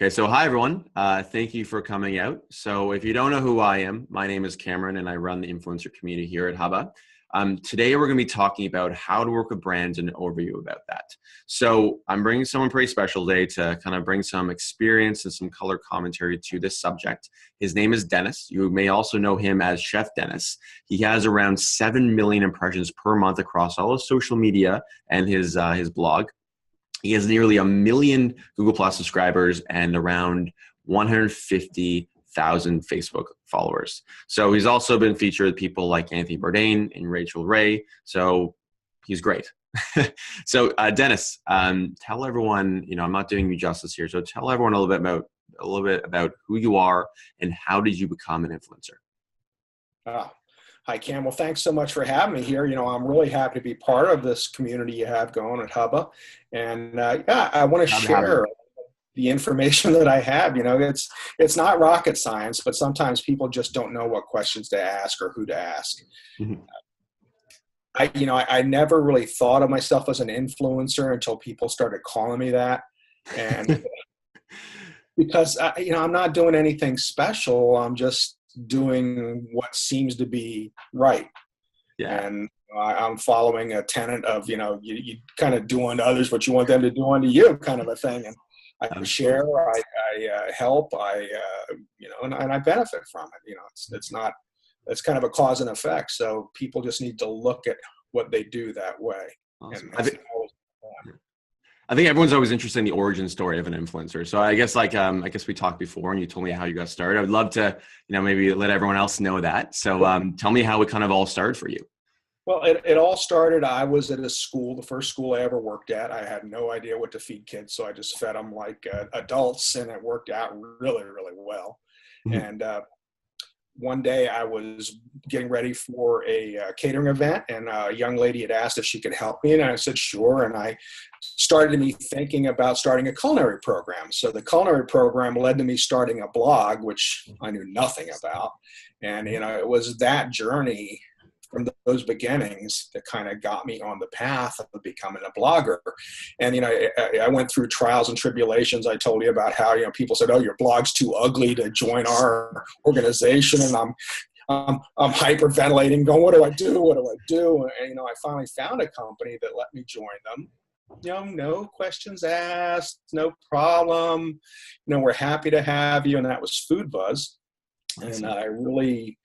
Okay, so hi everyone. Thank you for coming out. So if you don't know who I am, my name is Cameron and I run the influencer community here at Hubba. Today we're going to be talking about how to work with brands and an overview about that. So I'm bringing someone pretty special today to kind of bring some experience and some color commentary to this subject. His name is Dennis. You may also know him as Chef Dennis. He has around 7 million impressions per month across all of social media and his blog. He has nearly 1 million Google Plus subscribers and around 150,000 Facebook followers. So he's also been featured with people like Anthony Bourdain and Rachel Ray. So he's great. So Dennis, tell everyone, I'm not doing you justice here. So tell everyone a little bit about who you are and how did you become an influencer? Hi, Cam. Well, thanks so much for having me here. I'm really happy to be part of this community you have going at Hubba. And I want to share the information that I have. It's not rocket science, but sometimes people just don't know what questions to ask or who to ask. Mm-hmm. I never really thought of myself as an influencer until people started calling me that. And because, I'm not doing anything special. I'm just doing what seems to be right. Yeah. And I'm following a tenet of, you kind of do unto others what you want them to do unto you, kind of a thing. And I share, I help, and I benefit from it. It's kind of a cause and effect. So people just need to look at what they do that way. Awesome. I think everyone's always interested in the origin story of an influencer. So I guess we talked before and you told me how you got started. I would love to, maybe let everyone else know that. So tell me how it kind of all started for you. Well, it all started, I was at a school, the first school I ever worked at. I had no idea what to feed kids. So I just fed them like adults, and it worked out really, really well. Mm-hmm. And one day I was getting ready for a catering event, and a young lady had asked if she could help me, and I said, sure. And I started me thinking about starting a culinary program. So the culinary program led to me starting a blog, which I knew nothing about. And, it was that journey from those beginnings that kind of got me on the path of becoming a blogger. And, I went through trials and tribulations. I told you about how, people said, oh, your blog's too ugly to join our organization. And I'm hyperventilating, going, what do I do? What do I do? And, I finally found a company that let me join them. No questions asked, no problem. We're happy to have you. And that was Food Buzz. And I really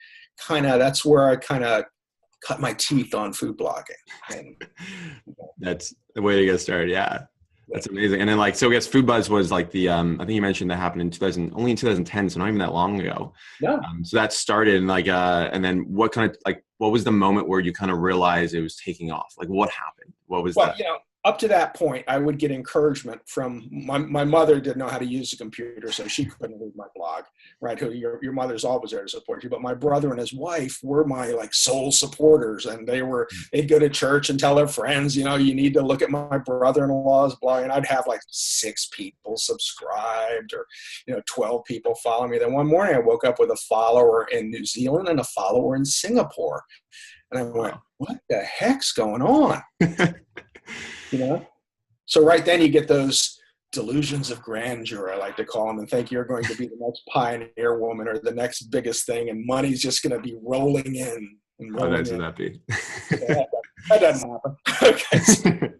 that's where I cut my teeth on food blogging. And, That's the way to get started. Yeah. That's amazing. And then so I guess Food Buzz was like the, I think you mentioned that happened in only in 2010. So not even that long ago. Yeah. So that started and and then what was the moment where you kind of realized it was taking off? Like what happened? What was that? Up to that point, I would get encouragement from my mother. Didn't know how to use the computer, so she couldn't read my blog, right? Your mother's always there to support you. But my brother and his wife were my sole supporters, and they'd go to church and tell their friends, you need to look at my brother-in-law's blog, and I'd have 6 people subscribed or 12 people follow me. Then one morning I woke up with a follower in New Zealand and a follower in Singapore, and I went, what the heck's going on? So right then you get those delusions of grandeur, I like to call them, and think you're going to be the next pioneer woman or the next biggest thing, and money's just going to be rolling in. How nice would that be? That doesn't happen. Okay.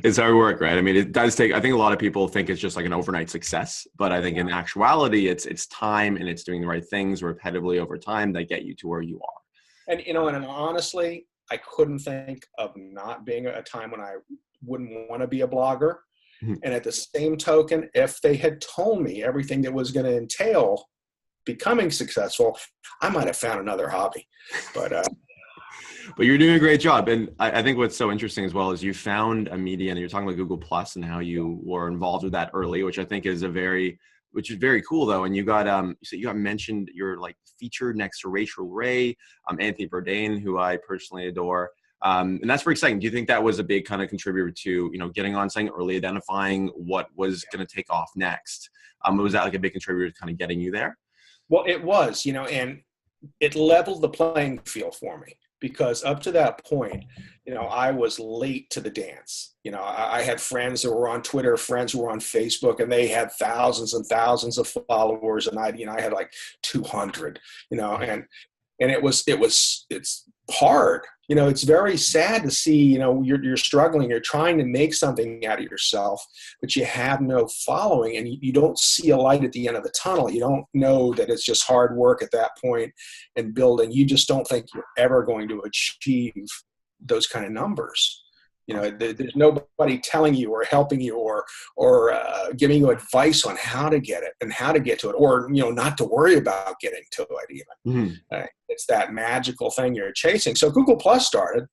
It's hard work, right? I mean, it does take, I think a lot of people think it's just an overnight success, but I think in actuality, it's time and it's doing the right things repetitively over time that get you to where you are. And, and honestly, I couldn't think of not being a time when I wouldn't want to be a blogger. Mm-hmm. And at the same token, if they had told me everything that was going to entail becoming successful, I might have found another hobby. But you're doing a great job. And I think what's so interesting as well is you found a media, and you're talking about Google Plus and how you were involved with that early, which I think is which is very cool though. And you got mentioned, you're featured next to Rachel Ray, Anthony Bourdain, who I personally adore. And that's very exciting. Do you think that was a big kind of contributor to, getting on something early, identifying what was going to take off next? Was that a big contributor to kind of getting you there? Well, it was, and it leveled the playing field for me. because up to that point, I was late to the dance. I had friends that were on Twitter, friends who were on Facebook, and they had thousands and thousands of followers, and I had like 200, and it's hard. It's very sad to see, you're struggling, you're trying to make something out of yourself, but you have no following, and you don't see a light at the end of the tunnel. You don't know that it's just hard work at that point and building. You just don't think you're ever going to achieve those kind of numbers. There's nobody telling you or helping you or giving you advice on how to get it and how to get to it, or not to worry about getting to it even. It's that magical thing you're chasing. So Google Plus started.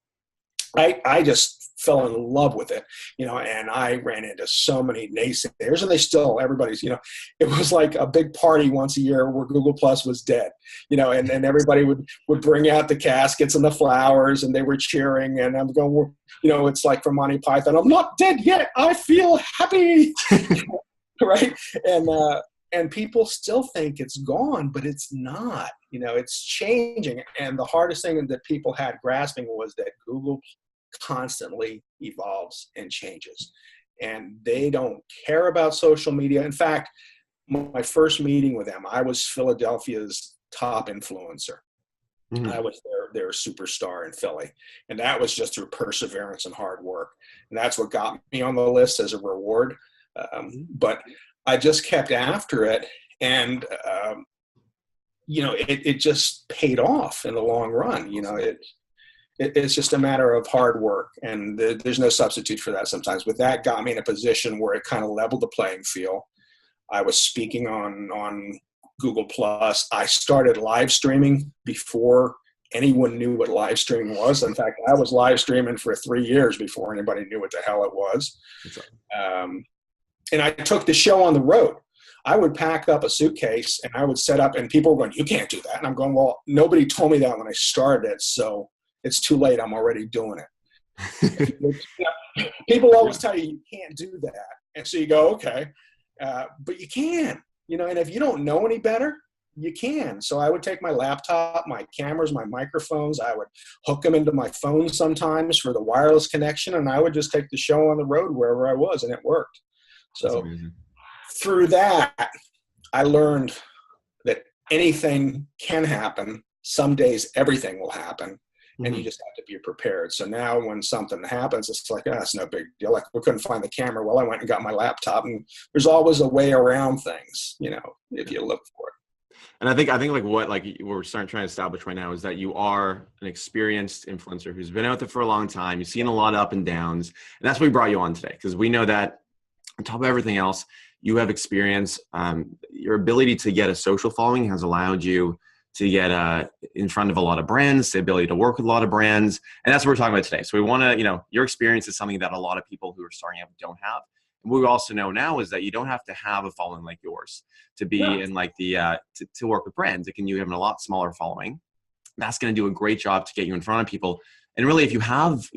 I just fell in love with it, and I ran into so many naysayers, and everybody's, it was like a big party once a year where Google Plus was dead, and everybody would bring out the caskets and the flowers, and they were cheering, and I'm going, it's like from Monty Python, I'm not dead yet, I feel happy, right? And people still think it's gone, but it's not. It's changing. And the hardest thing that people had grasping was that Google constantly evolves and changes. And they don't care about social media. In fact, my first meeting with them, I was Philadelphia's top influencer. I was their superstar in Philly. And that was just through perseverance and hard work. And that's what got me on the list as a reward. But I just kept after it, and it just paid off in the long run. It's just a matter of hard work, and there's no substitute for that sometimes. But that got me in a position where it kind of leveled the playing field. I was speaking on Google Plus. I started live streaming before anyone knew what live streaming was. In fact, I was live streaming for 3 years before anybody knew what the hell it was. And I took the show on the road. I would pack up a suitcase and I would set up, and people were going, "You can't do that." And I'm going, "Well, nobody told me that when I started it, so it's too late. I'm already doing it." People always tell you can't do that. And so you go, okay, but you can, and if you don't know any better, you can. So I would take my laptop, my cameras, my microphones, I would hook them into my phone sometimes for the wireless connection, and I would just take the show on the road wherever I was, and it worked. So through that, I learned that anything can happen. Some days everything will happen, and you just have to be prepared. So now when something happens, it's like, it's no big deal. Like, we couldn't find the camera. Well, I went and got my laptop, and there's always a way around things, if you look for it. And I think like what we're trying to establish right now is that you are an experienced influencer who's been out there for a long time. You've seen a lot of up and downs, and that's why we brought you on today, because we know that on top of everything else, you have experience. Your ability to get a social following has allowed you to get in front of a lot of brands, the ability to work with a lot of brands. And that's what we're talking about today. So we want to, your experience is something that a lot of people who are starting out don't have. And what we also know now is that you don't have to have a following like yours to be in like the, to work with brands. You have a lot smaller following. That's going to do a great job to get you in front of people. And really, if you have,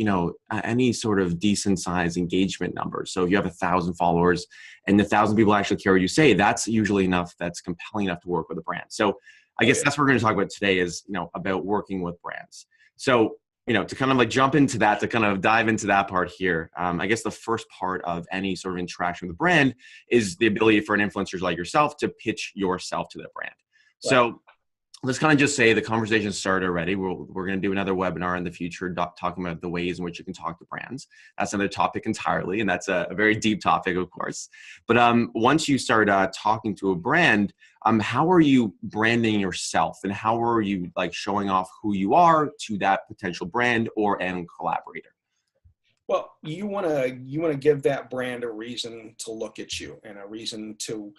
any sort of decent size engagement numbers, so if you have 1,000 followers and 1,000 people actually care what you say, that's usually enough. That's compelling enough to work with a brand. So I guess that's what we're going to talk about today is, about working with brands. So, to kind of like jump into that, to kind of dive into that part here, I guess the first part of any sort of interaction with a brand is the ability for an influencer like yourself to pitch yourself to the brand. Right. So let's kind of just say the conversation started already. We're going to do another webinar in the future talking about the ways in which you can talk to brands. That's another topic entirely, and that's a very deep topic, of course. But once you start talking to a brand, how are you branding yourself, and how are you like showing off who you are to that potential brand or and collaborator? Well, you want to give that brand a reason to look at you and a reason to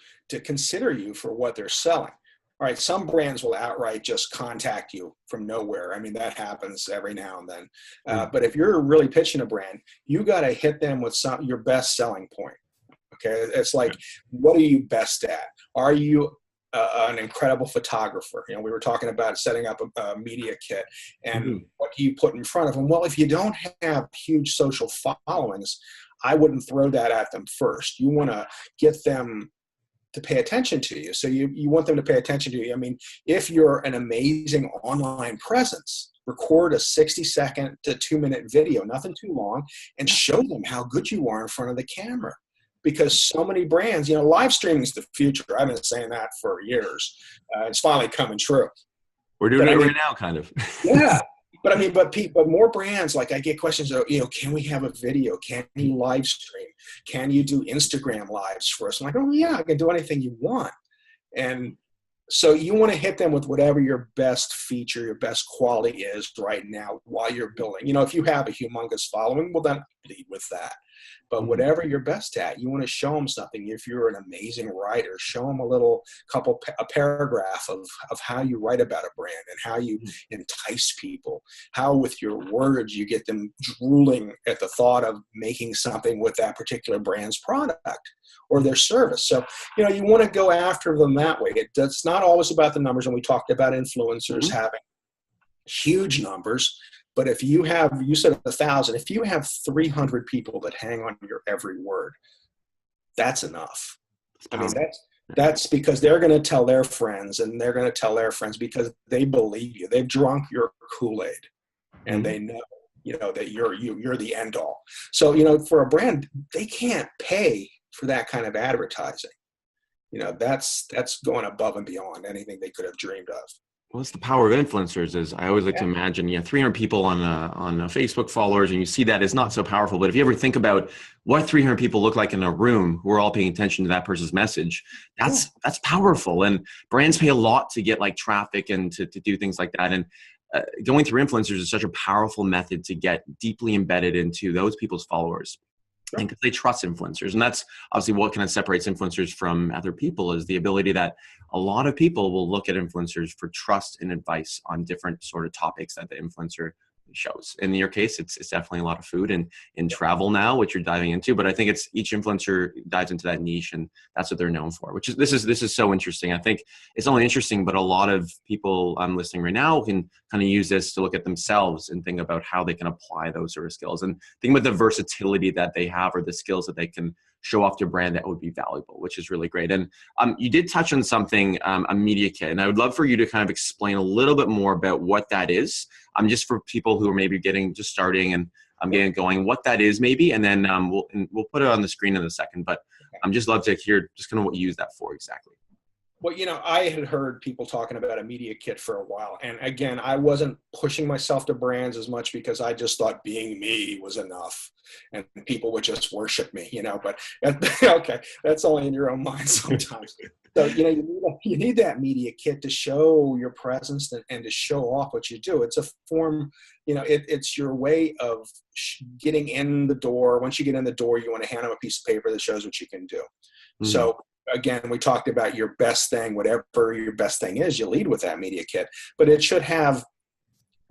consider you for what they're selling. All right, some brands will outright just contact you from nowhere. I mean, that happens every now and then. But if you're really pitching a brand, you got to hit them with your best selling point. Okay, it's like, what are you best at? Are you an incredible photographer? We were talking about setting up a media kit, and what do you put in front of them? Well, if you don't have huge social followings, I wouldn't throw that at them first. You want to get them to pay attention to you. So you want them to pay attention to you. I mean, if you're an amazing online presence, record a 60-second to 2-minute video, nothing too long, and show them how good you are in front of the camera. Because so many brands, live streaming is the future. I've been saying that for years. It's finally coming true. We're doing it right now, kind of. Yeah. But more brands, like I get questions of, can we have a video? Can you live stream? Can you do Instagram lives for us? I'm like, oh yeah, I can do anything you want. And so you want to hit them with whatever your best feature, your best quality is right now while you're building. If you have a humongous following, well then lead with that. But whatever you're best at, you want to show them something. If you're an amazing writer, show them a paragraph of how you write about a brand and how you entice people, how with your words you get them drooling at the thought of making something with that particular brand's product or their service. So, you want to go after them that way. It's not always about the numbers. And we talked about influencers having huge numbers. But if you said 1,000, if you have 300 people that hang on your every word, that's enough. That's because they're going to tell their friends and they're going to tell their friends because they believe you. They've drunk your Kool-Aid and they know, that you're the end all. So, for a brand, they can't pay for that kind of advertising. That's going above and beyond anything they could have dreamed of. Well, it's the power of influencers. Is I always like to imagine, 300 people on Facebook followers, and you see that is not so powerful. But if you ever think about what 300 people look like in a room who are all paying attention to that person's message, that's powerful. And brands pay a lot to get like traffic and to do things like that. And going through influencers is such a powerful method to get deeply embedded into those people's followers. And because they trust influencers. And that's obviously what kind of separates influencers from other people is the ability that a lot of people will look at influencers for trust and advice on different sort of topics that the influencer shows. In your case, it's definitely a lot of food and in travel now, which you're diving into. But I think it's each influencer dives into that niche and that's what they're known for, which is this is so interesting. I think it's only interesting, but a lot of people listening right now can kind of use this to look at themselves and think about how they can apply those sort of skills and think about the versatility that they have or the skills that they can show off their brand that would be valuable, which is really great. And you did touch on something, a media kit, and I would love for you to kind of explain a little bit more about what that is, just for people who are maybe just starting and getting going, what that is maybe, and then we'll put it on the screen in a second. But I'm just love to hear just kind of what you use that for exactly. Well, I had heard people talking about a media kit for a while. And again, I wasn't pushing myself to brands as much because I just thought being me was enough and people would just worship me, but okay, that's only in your own mind sometimes. So, you need that media kit to show your presence and to show off what you do. It's a form, it's your way of getting in the door. Once you get in the door, you want to hand them a piece of paper that shows what you can do. So, again, we talked about your best thing, whatever your best thing is, you lead with that media kit. But it should have,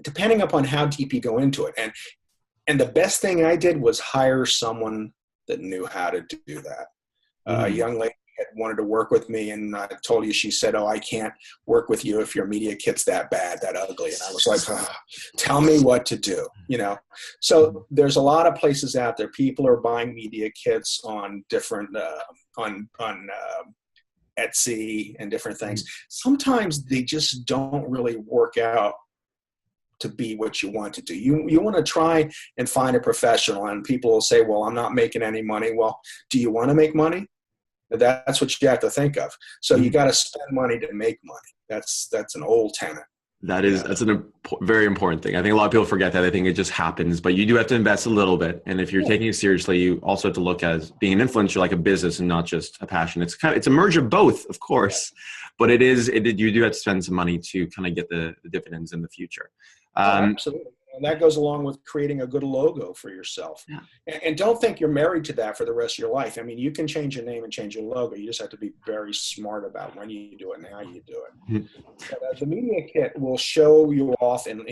depending upon how deep you go into it. And the best thing I did was hire someone that knew how to do that. A young lady had wanted to work with me, and I told you, she said, "Oh, I can't work with you if your media kit's that bad, that ugly." And I was like, tell me what to do, So there's a lot of places out there. People are buying media kits on different, on Etsy and different things. Sometimes they just don't really work out to be what you want to do. You want to try and find a professional, and people will say, well, I'm not making any money. Well, do you want to make money? That's what you have to think of. So you got to spend money to make money. That's an old tenet. That's a very important thing. I think a lot of people forget that. I think it just happens, but you do have to invest a little bit. And if you're taking it seriously, you also have to look at being an influencer like a business and not just a passion. It's a merge of both, of course, but you do have to spend some money to kind of get the dividends in the future. Absolutely. And that goes along with creating a good logo for yourself. Yeah. And don't think you're married to that for the rest of your life. I mean, you can change your name and change your logo. You just have to be very smart about when you do it and how you do it. But, the media kit will show you off in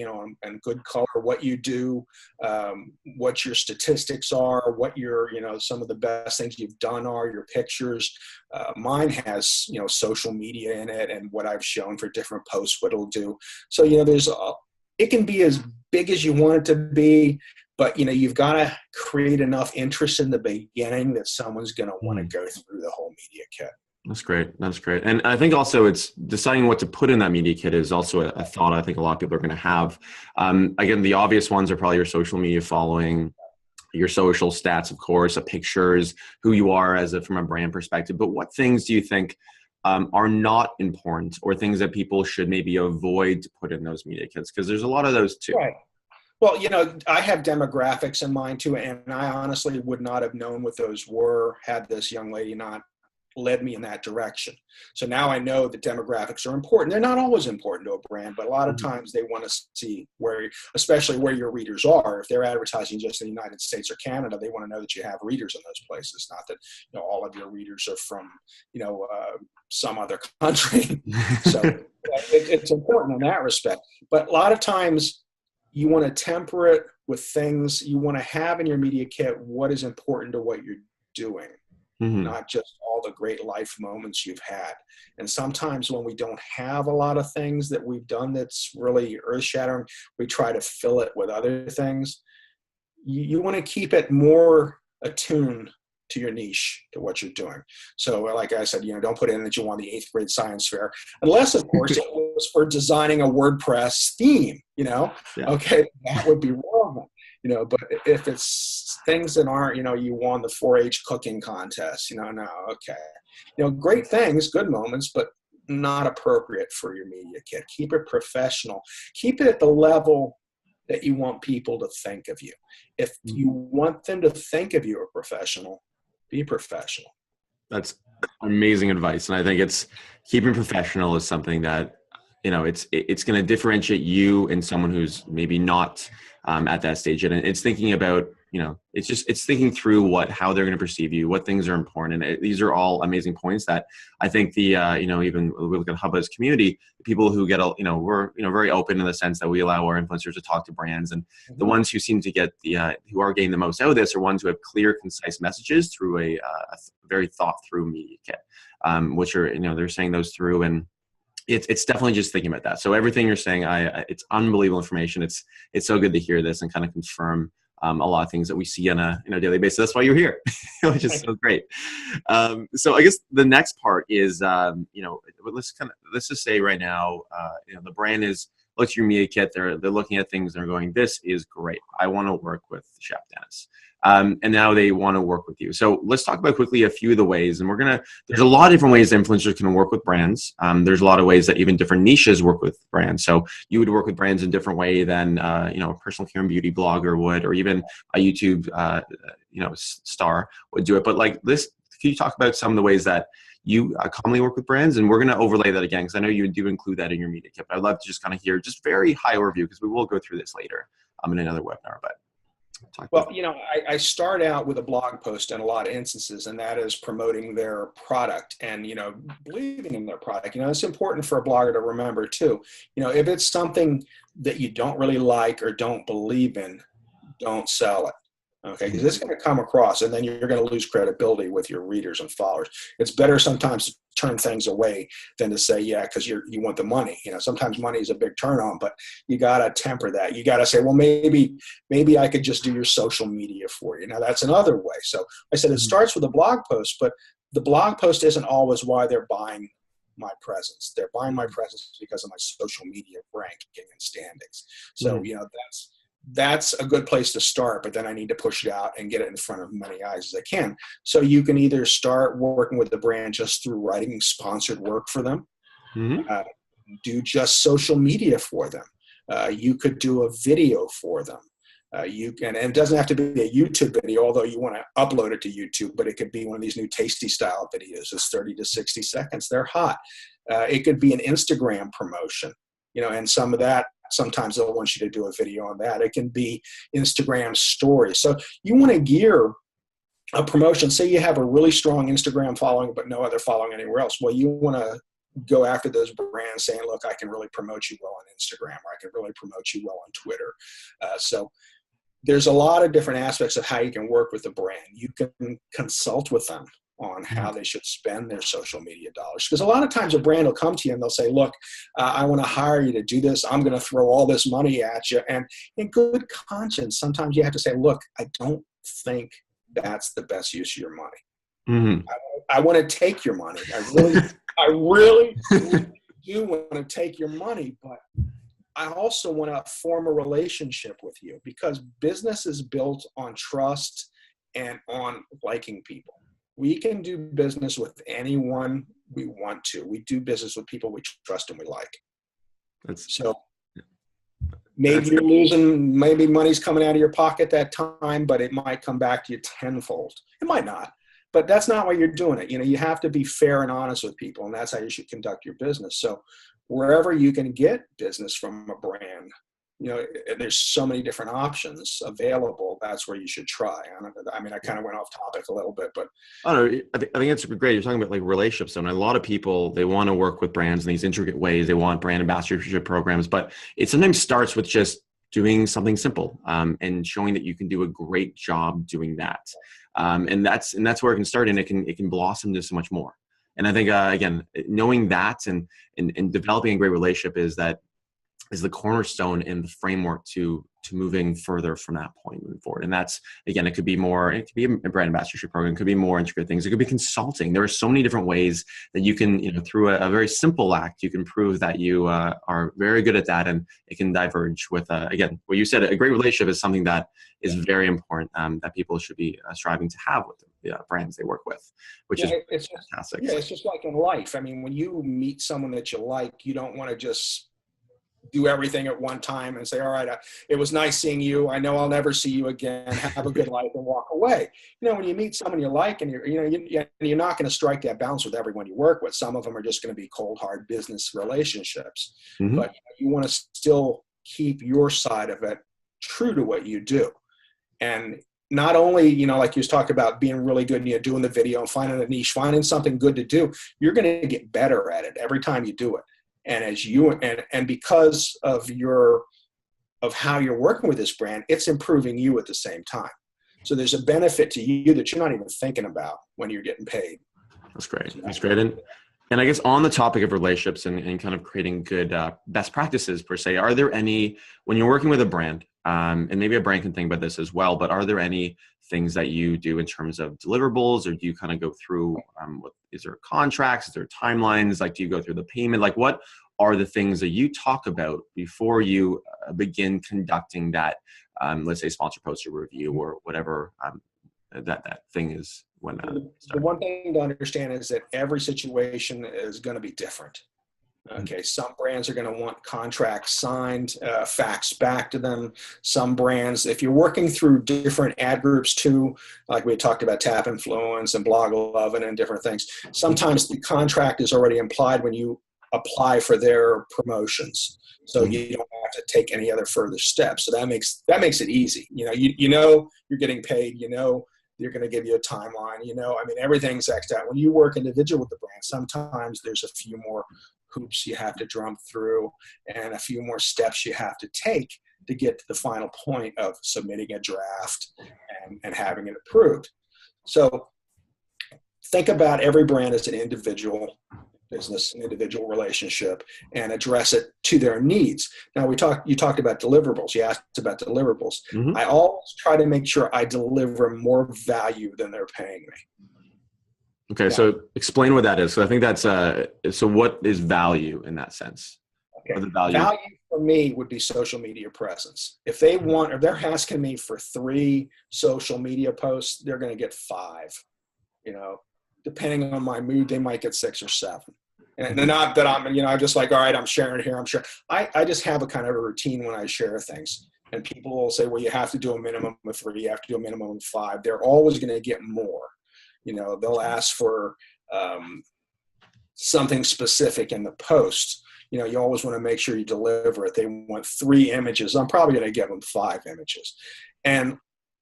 good color what you do, what your statistics are, what your some of the best things you've done are, your pictures. Mine has social media in it and what I've shown for different posts, what it'll do. So it can be as big as you want it to be, but you've got to create enough interest in the beginning that someone's going to want to go through the whole media kit. That's great. That's great. And I think also it's deciding what to put in that media kit is also a thought I think a lot of people are going to have. Again, the obvious ones are probably your social media following, your social stats, of course, pictures, who you are from a brand perspective. But what things do you think are not important, or things that people should maybe avoid to put in those media kits? Because there's a lot of those too. Right. Well, I have demographics in mind too, and I honestly would not have known what those were had this young lady not led me in that direction. So now I know that demographics are important. They're not always important to a brand, but a lot of times they want to see especially where your readers are. If they're advertising just in the United States or Canada, they want to know that you have readers in those places, not that all of your readers are from some other country. So it's important in that respect. But a lot of times you want to temper it with things you want to have in your media kit. What is important to what you're doing? Not just all the great life moments you've had. And sometimes when we don't have a lot of things that we've done that's really earth-shattering, we try to fill it with other things. You want to keep it more attuned to your niche, to what you're doing. So like I said, don't put in that you won the 8th grade science fair, unless of course it was for designing a WordPress theme, Okay, that would be relevant. But if it's things that aren't, you won the 4-H cooking contest, no, okay. Great things, good moments, but not appropriate for your media kit. Keep it professional. Keep it at the level that you want people to think of you. If you want them to think of you as a professional, be professional. That's amazing advice. And I think it's keeping professional is something that, it's going to differentiate you and someone who's maybe not at that stage. And it's thinking about, it's thinking through how they're going to perceive you, what things are important. And these are all amazing points that I think even we look at Hubba's community, the people who get, we're, very open in the sense that we allow our influencers to talk to brands, and the ones who seem to get who are getting the most out of this are ones who have clear, concise messages through a very thought through media kit, which are, they're saying those through, and it's definitely just thinking about that. So everything you're saying, it's unbelievable information. It's so good to hear this and kind of confirm a lot of things that we see on a daily basis. That's why you're here, which is so great. So I guess the next part is, let's just say right now, the brand looks at your media kit. They're looking at things. They're going, this is great. I want to work with Chef Dennis. And now they want to work with you. So let's talk about quickly a few of the ways. And there's a lot of different ways influencers can work with brands. There's a lot of ways that even different niches work with brands. So you would work with brands in a different way than, a personal care and beauty blogger would, or even a YouTube, star would do it. But like this, can you talk about some of the ways that you commonly work with brands? And we're going to overlay that again, because I know you do include that in your media kit. But I'd love to just kind of hear just very high overview, because we will go through this later in another webinar. But well, I start out with a blog post in a lot of instances, and that is promoting their product and, believing in their product. It's important for a blogger to remember too, if it's something that you don't really like or don't believe in, don't sell it. Okay, because it's going to come across, and then you're going to lose credibility with your readers and followers. It's better sometimes to turn things away than to say, yeah, because you want the money. Sometimes money is a big turn on, but you got to temper that. You got to say, well, maybe I could just do your social media for you. Now, that's another way. So I said it starts with a blog post, but the blog post isn't always why they're buying my presence. They're buying my presence because of my social media ranking and standings. So, that's a good place to start, but then I need to push it out and get it in front of as many eyes as I can. So you can either start working with the brand just through writing sponsored work for them, do just social media for them. You could do a video for them. And it doesn't have to be a YouTube video, although you want to upload it to YouTube, but it could be one of these new Tasty style videos. It's 30 to 60 seconds. They're hot. It could be an Instagram promotion, and some of that, sometimes they'll want you to do a video on that. It can be Instagram stories. So you want to gear a promotion. Say you have a really strong Instagram following, but no other following anywhere else. Well, you want to go after those brands saying, look, I can really promote you well on Instagram, or I can really promote you well on Twitter. So there's a lot of different aspects of how you can work with a brand. You can consult with them on how they should spend their social media dollars. Because a lot of times a brand will come to you and they'll say, look, I want to hire you to do this. I'm going to throw all this money at you. And in good conscience, sometimes you have to say, look, I don't think that's the best use of your money. Mhm. I want to take your money. I really do want to take your money, but I also want to form a relationship with you, because business is built on trust and on liking people. We can do business with anyone we want to. We do business with people we trust and we like. That's So maybe that's you're losing, maybe money's coming out of your pocket that time, but it might come back to you tenfold. It might not, but that's not why you're doing it. You have to be fair and honest with people, and that's how you should conduct your business. So wherever you can get business from a brand, there's so many different options available. That's where you should try. I mean, I kind of went off topic a little bit, but I think it's great. You're talking about like relationships, and a lot of people, they want to work with brands in these intricate ways. They want brand ambassadorship programs, but it sometimes starts with just doing something simple, and showing that you can do a great job doing that. And that's where it can start, and it can blossom to so much more. And I think again, knowing that and developing a great relationship is the cornerstone and the framework to moving further from that point moving forward. And that's, again, it could be a brand ambassadorship program, it could be more intricate things. It could be consulting. There are so many different ways that you can, through a very simple act, you can prove that you are very good at that, and it can diverge with, again, what you said, a great relationship is something that is very important, that people should be striving to have with the brands they work with, which is fantastic. Yeah, it's just like in life. I mean, when you meet someone that you like, you don't want to just do everything at one time and say, all right, it was nice seeing you. I know I'll never see you again. Have a good life, and walk away. When you meet someone you like, and you're not going to strike that balance with everyone you work with. Some of them are just going to be cold, hard business relationships, Mm-hmm. but you want to still keep your side of it true to what you do. And not only, like you was talking about being really good and doing the video and finding a niche, finding something good to do, you're going to get better at it every time you do it. And as you and because of how you're working with this brand, it's improving you at the same time. So there's a benefit to you that you're not even thinking about when you're getting paid. That's great. That's great. And I guess on the topic of relationships and kind of creating good best practices per se, are there any, when you're working with a brand, and maybe a brand can think about this as well, but are there any things that you do in terms of deliverables, or do you kind of go through, is there contracts, is there timelines? Like, do you go through the payment? Like, what are the things that you talk about before you begin conducting that, let's say, sponsor poster review or whatever that thing is? When the one thing to understand is that every situation is going to be different. Okay, some brands are going to want contracts signed, faxed back to them. Some brands, if you're working through different ad groups too, like we talked about Tap Influence and Blog 11 and different things, sometimes the contract is already implied when you apply for their promotions. So you don't have to take any other further steps. So that makes it easy. You're getting paid, you're going to give you a timeline, I mean, everything's X'd out. When you work individual with the brand, sometimes there's a few more hoops you have to jump through and a few more steps you have to take to get to the final point of submitting a draft and having it approved. So think about every brand as an individual business, an individual relationship, and address it to their needs. Now, you talked about deliverables. You asked about deliverables. Mm-hmm. I always try to make sure I deliver more value than they're paying me. Okay, so explain what that is. So I think that's so what is value in that sense? Okay. Value for me would be social media presence. If they want, or they're asking me for 3 social media posts, they're going to get 5. Depending on my mood, they might get 6 or 7. And not that I'm just like, all right, I'm sharing here, I'm sharing. I just have a kind of a routine when I share things. And people will say, well, you have to do a minimum of 3, you have to do a minimum of 5. They're always going to get more. They'll ask for something specific in the post. You always want to make sure you deliver it. They want 3 images. I'm probably going to give them 5 images. And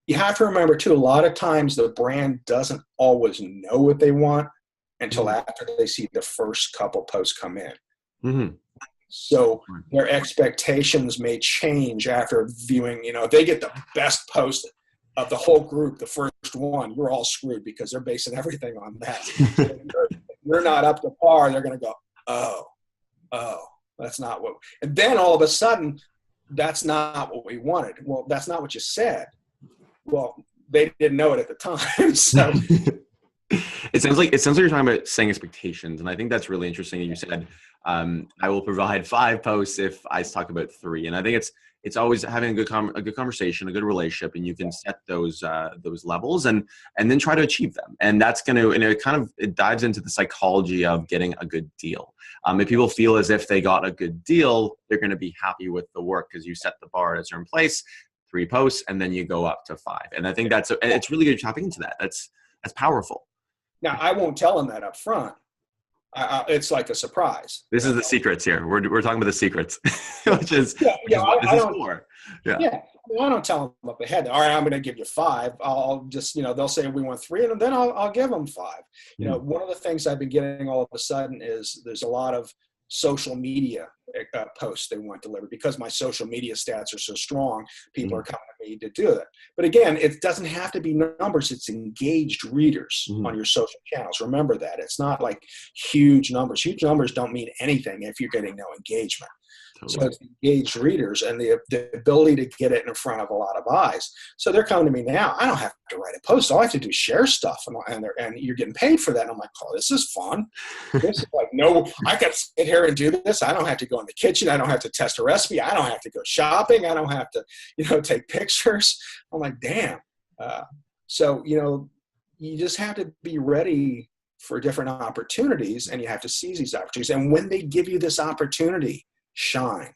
you have to remember, too, a lot of times the brand doesn't always know what they want until after they see the first couple posts come in. Mm-hmm. So their expectations may change after viewing, if they get the best post of the whole group, the first one, you're all screwed because they're basing everything on that. So if you're not up to par, they're going to go, oh, that's not what. And then all of a sudden, that's not what we wanted. Well, that's not what you said. Well, they didn't know it at the time. So it sounds like you're talking about setting expectations, and I think that's really interesting that you said I will provide 5 posts if I talk about 3, and I think it's always having a good conversation, a good relationship, and you can set those levels and then try to achieve them, and that's going to, and it dives into the psychology of getting a good deal. If people feel as if they got a good deal, they're going to be happy with the work because you set the bar at a certain place, 3 posts, and then you go up to 5, and I think it's really good tapping into that. That's powerful. Now, I won't tell them that up front. It's like a surprise. This is the secrets here. We're talking about the secrets, which is what this is for. Yeah. Yeah. I don't tell them up ahead. All right, I'm going to give you 5. I'll just, they'll say we want 3, and then I'll give them 5. One of the things I've been getting all of a sudden is there's a lot of social media posts they want delivered because my social media stats are so strong. People are coming to me to do it. But again, it doesn't have to be numbers. It's engaged readers on your social channels. Remember that. It's not like huge numbers. Huge numbers don't mean anything if you're getting no engagement. Totally. So it's engaged readers and the ability to get it in front of a lot of eyes. So they're coming to me now. I don't have to write a post. All I have to do is share stuff, and you're getting paid for that. And I'm like, oh, this is fun. This is like, no, I got to sit here and do this. I don't have to go in the kitchen. I don't have to test a recipe. I don't have to go shopping. I don't have to, take pictures. I'm like, damn. So, you just have to be ready for different opportunities, and you have to seize these opportunities. And when they give you this opportunity, shine.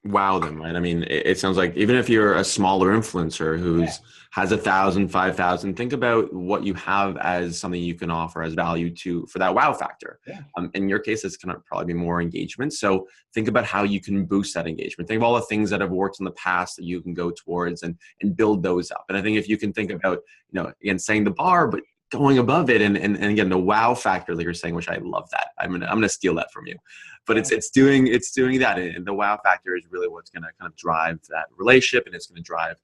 Wow them, right? I mean, it sounds like even if you're a smaller influencer has 1,000, 5,000, think about what you have as something you can offer as value for that wow factor. Yeah. In your case, it's going to probably be more engagement. So think about how you can boost that engagement. Think of all the things that have worked in the past that you can go towards and build those up. And I think if you can think about, again, setting the bar, but going above it and again, the wow factor that you're saying, which I love that. I'm gonna steal that from you. But it's doing that, and the wow factor is really what's going to kind of drive that relationship, and it's going to drive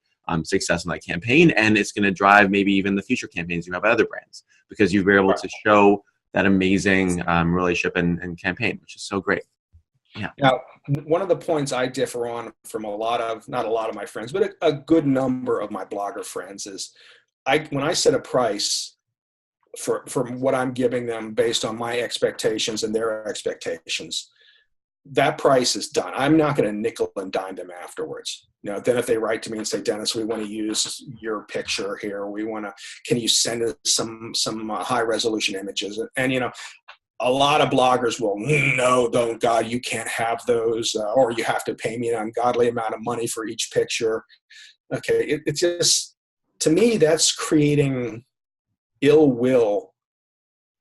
success in that campaign, and it's going to drive maybe even the future campaigns you have at other brands because you've been able to show that amazing relationship and campaign, which is so great. Yeah. Now, one of the points I differ on from not a lot of my friends, but a good number of my blogger friends is when I set a price for what I'm giving them based on my expectations and their expectations, that price is done. I'm not going to nickel and dime them afterwards. Then if they write to me and say, Dennis, we want to use your picture here. Can you send us some high resolution images? And, a lot of bloggers will, no, don't, God, you can't have those, or you have to pay me an ungodly amount of money for each picture. Okay. It's just, to me, that's creating ill will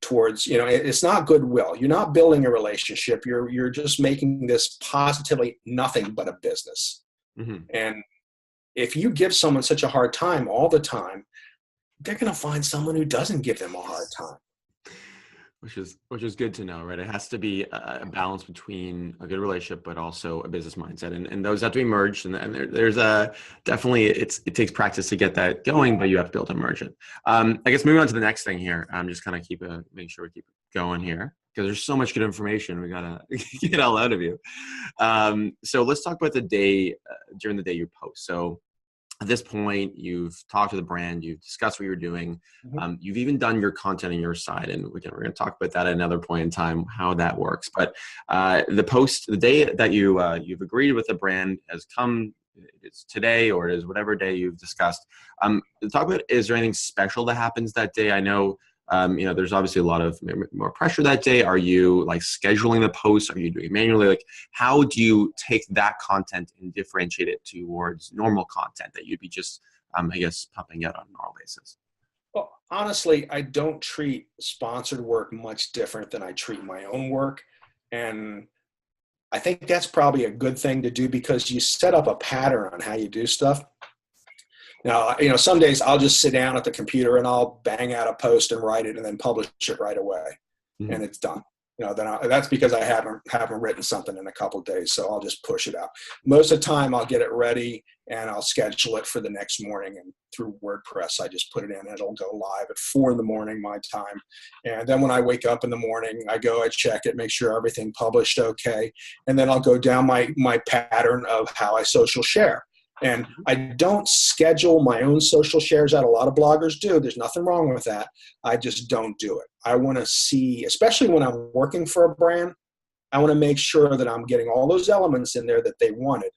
towards, it's not goodwill. You're not building a relationship. You're just making this positively nothing but a business. Mm-hmm. And if you give someone such a hard time all the time, they're going to find someone who doesn't give them a hard time. Which is good to know, right? It has to be a balance between a good relationship, but also a business mindset, and those have to be merged. And there's definitely it takes practice to get that going, but you have to be able to merge it. I guess moving on to the next thing here, I'm just kind of make sure we keep going here because there's so much good information we gotta get all out of you. So let's talk about the day during the day you post. So at this point, you've talked to the brand, you've discussed what you're doing, you've even done your content on your side, and we're going to talk about that at another point in time, how that works. But the day that you've agreed with the brand has come, it's today or it is whatever day you've discussed. Talk about, is there anything special that happens that day? I know there's obviously a lot of more pressure that day. Are you like scheduling the posts? Are you doing it manually? Like, how do you take that content and differentiate it towards normal content that you'd be just, pumping out on a normal basis? Well, honestly, I don't treat sponsored work much different than I treat my own work. And I think that's probably a good thing to do because you set up a pattern on how you do stuff. Now, some days I'll just sit down at the computer and I'll bang out a post and write it and then publish it right away. Mm-hmm. And it's done. That's because I haven't written something in a couple of days. So I'll just push it out. Most of the time I'll get it ready and I'll schedule it for the next morning, and through WordPress, I just put it in and it'll go live at 4 a.m. my time. And then when I wake up in the morning, I check it, make sure everything published okay. And then I'll go down my pattern of how I social share. And I don't schedule my own social shares out. A lot of bloggers do. There's nothing wrong with that. I just don't do it. I want to see, especially when I'm working for a brand, I want to make sure that I'm getting all those elements in there that they wanted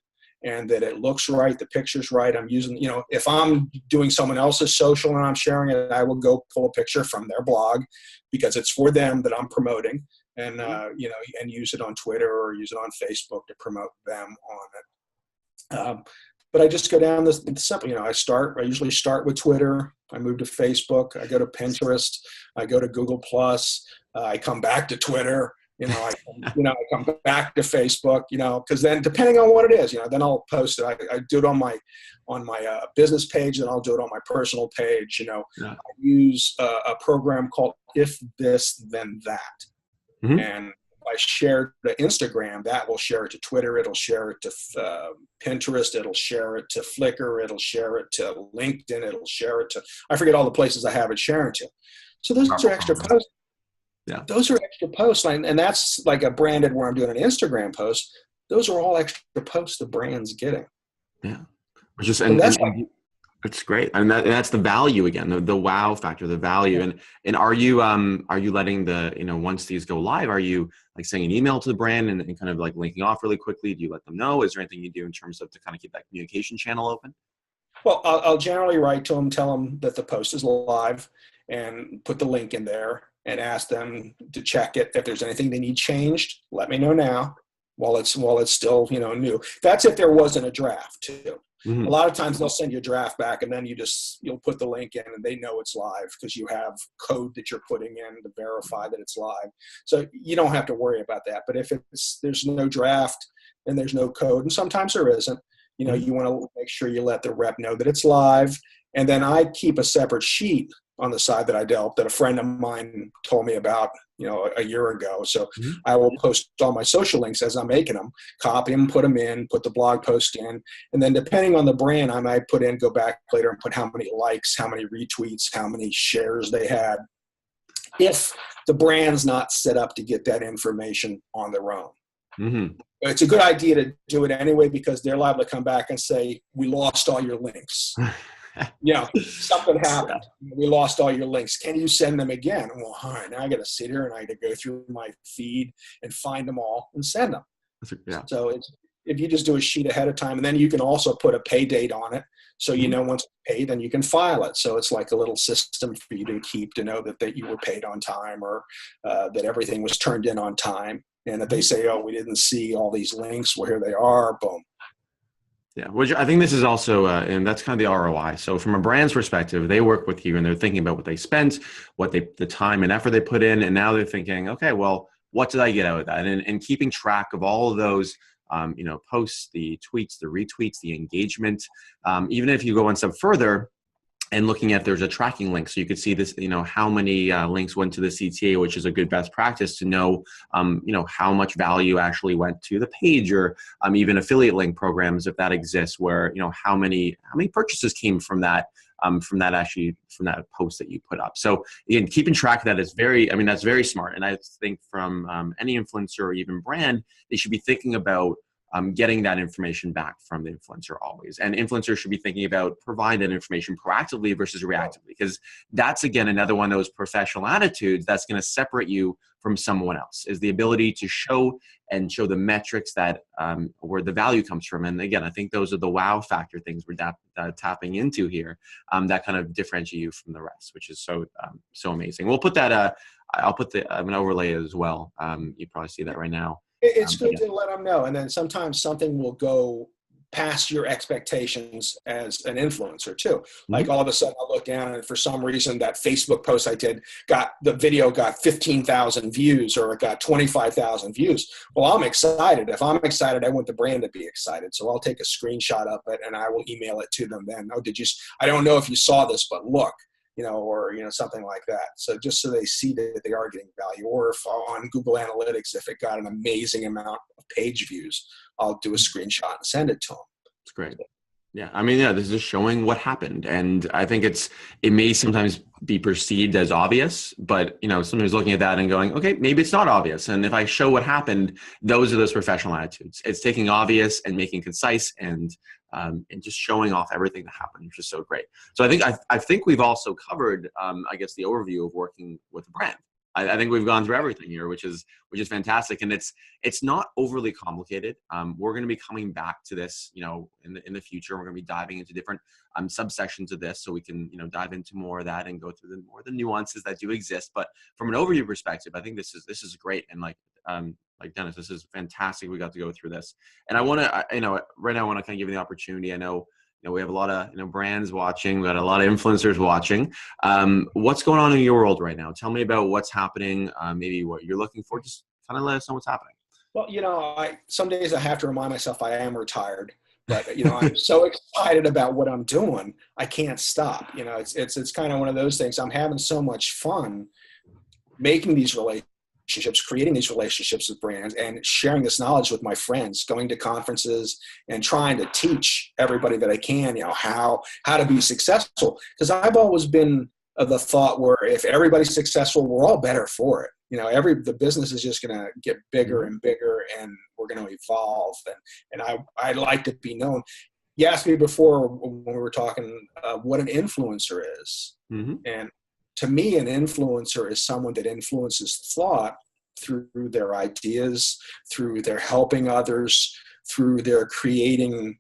and that it looks right, the picture's right. I'm using, if I'm doing someone else's social and I'm sharing it, I will go pull a picture from their blog because it's for them that I'm promoting and, and use it on Twitter or use it on Facebook to promote them on it. But I just go down this simple, I usually start with Twitter. I move to Facebook. I go to Pinterest. I go to Google Plus. I come back to Twitter. I come back to Facebook, because then depending on what it is, then I'll post it. I do it on my business page, and I'll do it on my personal page. I use a program called If This Then That. Mm-hmm. And I share to Instagram, that will share it to Twitter. It'll share it to Pinterest. It'll share it to Flickr. It'll share it to LinkedIn. It'll share it to, I forget all the places I have it sharing to. So those are extra posts. Yeah. Those are extra posts. And that's like a branded where I'm doing an Instagram post. Those are all extra posts the brand's getting. Yeah. It's great. And that's the value again, the wow factor, the value. Yeah. And are you letting once these go live, are you like sending an email to the brand and kind of like linking off really quickly? Do you let them know? Is there anything you do in terms of to kind of keep that communication channel open? Well, I'll generally write to them, tell them that the post is live and put the link in there and ask them to check it. If there's anything they need changed, let me know now while it's still, new. That's if there wasn't a draft too. Mm-hmm. A lot of times they'll send you a draft back and then you'll put the link in and they know it's live because you have code that you're putting in to verify that it's live. So you don't have to worry about that. But if there's no draft and there's no code, and sometimes there isn't, you want to make sure you let the rep know that it's live. And then I keep a separate sheet on the side that I developed that a friend of mine told me about, a year ago. So mm-hmm. I will post all my social links as I'm making them, copy them, put them in, put the blog post in. And then depending on the brand, I might go back later and put how many likes, how many retweets, how many shares they had. If the brand's not set up to get that information on their own. Mm-hmm. It's a good idea to do it anyway, because they're liable to come back and say, we lost all your links. Something happened. We lost all your links. Can you send them again? Well, all right, now I got to sit here and I got to go through my feed and find them all and send them. Yeah. So if you just do a sheet ahead of time, and then you can also put a pay date on it. So, once it's paid, then you can file it. So it's like a little system for you to keep to know that you were paid on time or that everything was turned in on time. And if they say, oh, we didn't see all these links, well, here they are, boom. Yeah, which I think this is also, and that's kind of the ROI. So from a brand's perspective, they work with you and they're thinking about what they spent, the time and effort they put in, and now they're thinking, okay, well, what did I get out of that? And keeping track of all of those, posts, the tweets, the retweets, the engagement. Even if you go one step further and looking at, there's a tracking link, so you could see this, how many links went to the CTA, which is a good best practice to know, how much value actually went to the page, or even affiliate link programs, if that exists, where how many purchases came from that post that you put up. So again, keeping track of that is that's very smart. And I think from any influencer or even brand, they should be thinking about getting that information back from the influencer always. And influencers should be thinking about providing that information proactively versus reactively, because that's, again, another one of those professional attitudes that's going to separate you from someone else, is the ability to show the metrics that where the value comes from. And again, I think those are the wow factor things we're tapping into here that kind of differentiate you from the rest, which is so amazing. We'll put that, I'm going to overlay it as well. You probably see that right now. It's good to let them know. And then sometimes something will go past your expectations as an influencer too. Like all of a sudden I look down and for some reason that Facebook post I did the video got 15,000 views, or it got 25,000 views. Well, I'm excited. If I'm excited, I want the brand to be excited. So I'll take a screenshot of it and I will email it to them then. Oh, I don't know if you saw this, but look. Or something like that. So just so they see that they are getting value. Or if on Google Analytics, if it got an amazing amount of page views, I'll do a screenshot and send it to them. It's great. Yeah, this is showing what happened, and I think it may sometimes be perceived as obvious, but somebody's looking at that and going, okay, maybe it's not obvious. And if I show what happened, those are those professional attitudes. It's taking obvious and making concise and and just showing off everything that happened, which is so great. So I think we've also covered, I guess, the overview of working with a brand. I think we've gone through everything here, which is fantastic, and it's not overly complicated. We're going to be coming back to this, in the future. We're going to be diving into different subsections of this, so we can dive into more of that and go through more of the nuances that do exist. But from an overview perspective, I think this is great, and like Dennis, this is fantastic. We got to go through this, and I want to, right now I want to kind of give you the opportunity. I know. We have a lot of brands watching. We got a lot of influencers watching. What's going on in your world right now? Tell me about what's happening. Maybe what you're looking for. Just kind of let us know what's happening. Well, some days I have to remind myself I am retired, but I'm so excited about what I'm doing, I can't stop. It's kind of one of those things. I'm having so much fun making these relationships, creating these relationships with brands, and sharing this knowledge with my friends, going to conferences and trying to teach everybody that I can, how to be successful. Because I've always been of the thought where if everybody's successful, we're all better for it. The business is just going to get bigger and bigger, and we're going to evolve. And I like to be known. You asked me before when we were talking what an influencer is. Mm-hmm. And to me, an influencer is someone that influences thought through their ideas, through their helping others, through their creating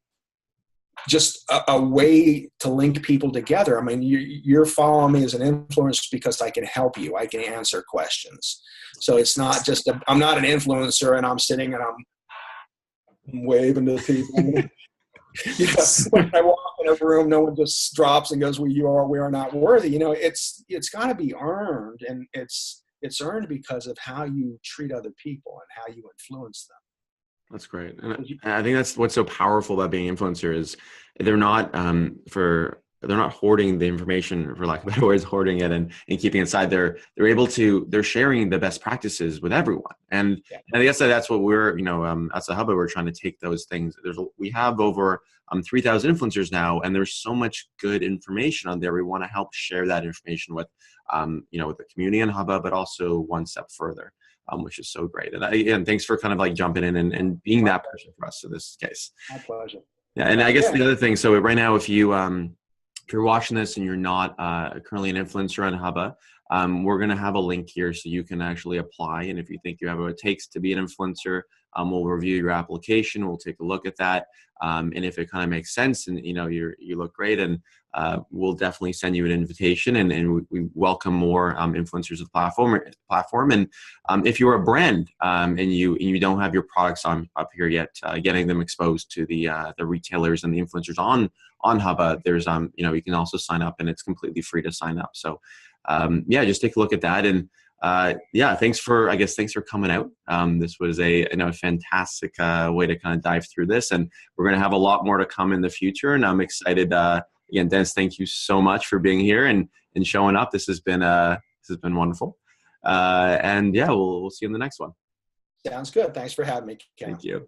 just a way to link people together. I mean, you're following me as an influencer because I can help you. I can answer questions. So it's not just, I'm not an influencer and I'm sitting and I'm waving to people. When I walk in a room, no one just drops and goes, well, we are not worthy. It's got to be earned, and it's earned because of how you treat other people and how you influence them. That's great. And I think that's what's so powerful about being an influencer is they're not hoarding the information, for lack of better words, hoarding it and keeping it inside. They're sharing the best practices with everyone. And I guess that's what we're, as a Hubba, we're trying to take those things. We have over 3,000 influencers now, and there's so much good information on there. We want to help share that information with, with the community in Hubba, but also one step further. Which is so great. And again, thanks for kind of like jumping in and being that person for us in this case. My pleasure. Yeah. And I guess the other thing, so right now, if you're watching this and you're not currently an influencer on Hubba, we're going to have a link here so you can actually apply. And if you think you have what it takes to be an influencer, we'll review your application. We'll take a look at that. And if it kind of makes sense and, you look great, and we'll definitely send you an invitation, and we welcome more influencers to the platform. And if you're a brand and you don't have your products up here yet, getting them exposed to the retailers and the influencers on Hubba, there's you can also sign up, and it's completely free to sign up. So just take a look at that. And thanks for coming out. This was a fantastic way to kind of dive through this, and we're going to have a lot more to come in the future. And I'm excited. Again, Dennis, thank you so much for being here and showing up. This has been wonderful. We'll see you in the next one. Sounds good. Thanks for having me, Ken. Thank you.